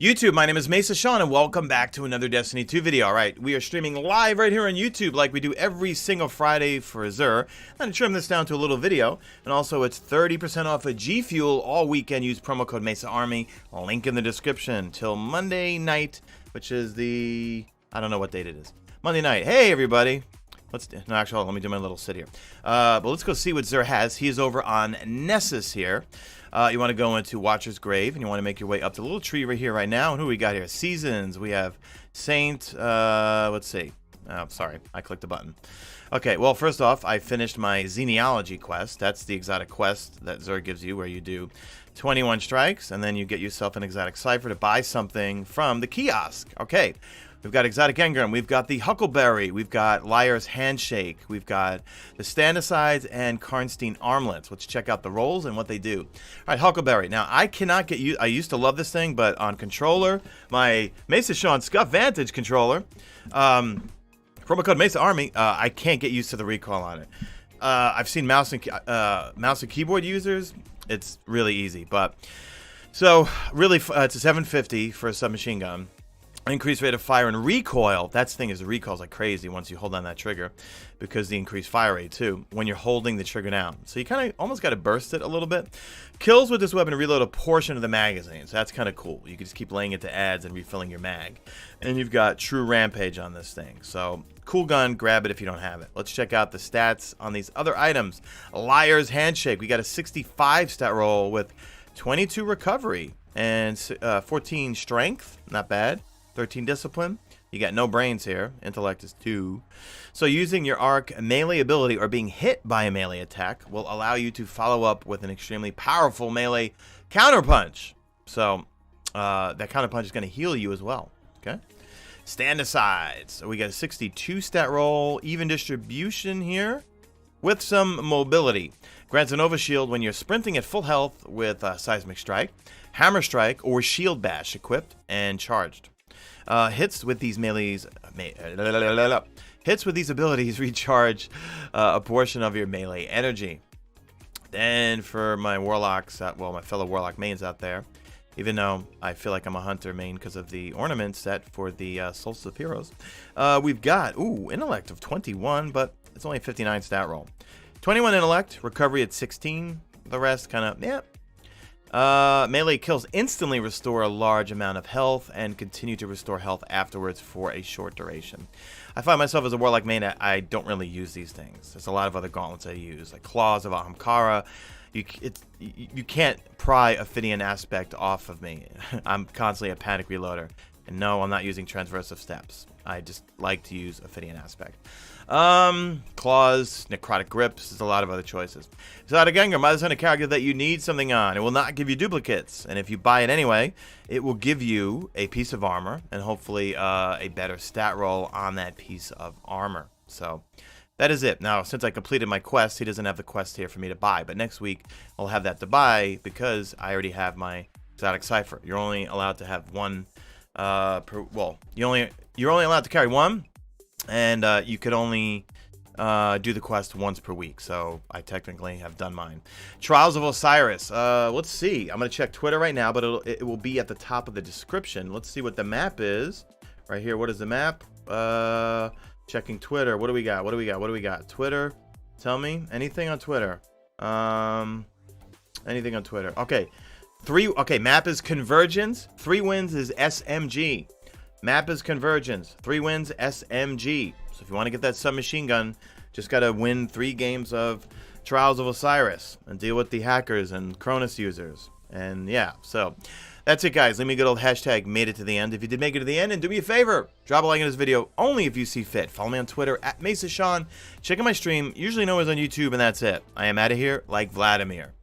YouTube, my name is Mesa Sean, and welcome back to another Destiny 2 video. Alright, we are streaming live right here on YouTube like we do every single Friday for Azure. I'm going to trim this down to a little video, and also it's 30% off of G Fuel all weekend. Use promo code MESAARMY, link in the description, till Monday night, which is the... I don't know what date it is. Monday night. Hey everybody! No, actually, let me do my little sit here. But let's go see what Xur has. He is over on Nessus here. You want to go into Watcher's Grave, and you want to make your way up to the little tree right here, right now. And who we got here? Seasons. We have Saint. Let's see. Oh, sorry, I clicked the button. Okay, well, first off, I finished my Xenealogy quest. That's the exotic quest that Xur gives you, where you do 21 strikes, and then you get yourself an exotic cipher to buy something from the kiosk. Okay. We've got Exotic Engram, we've got the HUCKLEBERRY, we've got Liar's Handshake, we've got the Standasides and KARNSTEIN Armlets. Let's check out the roles and what they do. All right, HUCKLEBERRY. Now, I cannot get you. I used to love this thing, but on controller, my Mesa Sean Scuff Vantage controller, promo code MESAARMY, I can't get used to the recoil on it. I've seen mouse and keyboard users. It's really easy, but so really, it's a 750 for a submachine gun. Increased rate of fire and recoil. That thing is, the recoil's like crazy once you hold on that trigger, because the increased fire rate too when you're holding the trigger down. So you kind of almost got to burst it a little bit. Kills with this weapon reload a portion of the magazine, so that's kind of cool. You can just keep laying it to ads and refilling your mag. And you've got true rampage on this thing. So cool gun, grab it if you don't have it. Let's check out the stats on these other items. Liar's Handshake. We got a 65 stat roll with 22 recovery and 14 strength. Not bad. 13 discipline. You got no brains here. Intellect is 2. So using your arc melee ability or being hit by a melee attack will allow you to follow up with an extremely powerful melee counterpunch. So that counterpunch is going to heal you as well. Okay. Standasides. So we got a 62 stat roll. Even distribution here with some mobility. Grants an overshield when you're sprinting at full health with Seismic Strike, Hammer Strike, or Shield Bash equipped and charged. Hits with these melees, hits with these abilities recharge a portion of your melee energy. Then for my warlocks, well, my fellow warlock mains out there, even though I feel like I'm a hunter main because of the ornament set for the Solstice of Heroes, we've got intellect of 21, but it's only a 59 stat roll. 21 intellect, recovery at 16. The rest kind of melee kills instantly restore a large amount of health and continue to restore health afterwards for a short duration. I find myself as a warlock main, I don't really use these things. There's a lot of other gauntlets I use, like Claws of Ahamkara. You can't pry Ophidian aspect off of me. I'm constantly a panic reloader. And no, I'm not using transversive steps. I just like to use Ophidian aspect. Claws, necrotic grips, there's a lot of other choices. Exotic Engram, either send a character that you need something on. It will not give you duplicates, and if you buy it anyway, it will give you a piece of armor and hopefully a better stat roll on that piece of armor. So that is it. Now, since I completed my quest, he doesn't have the quest here for me to buy, but next week I'll have that to buy because I already have my exotic cipher. You're only allowed to have one you're only allowed to carry one, and you could only do the quest once per week, so I technically have done mine. Trials of Osiris. Let's see. I'm gonna check Twitter right now, but it will be at the top of the description. Let's see what the map is right here. What is the map? Checking Twitter. What do we got? What do we got? What do we got? Twitter. Tell me anything on Twitter. Anything on Twitter? Okay. Map is Convergence. 3 wins is SMG. Map is Convergence. 3 wins SMG. So if you want to get that submachine gun, just got to win 3 games of Trials of Osiris and deal with the hackers and Cronus users. And yeah, so that's it, guys. Leave me a good old hashtag made it to the end if you did make it to the end, and do me a favor, drop a like on this video only if you see fit. Follow me on Twitter at Mesa Sean. Check out my stream, usually known as on YouTube, and that's it. I am out of here like Vladimir.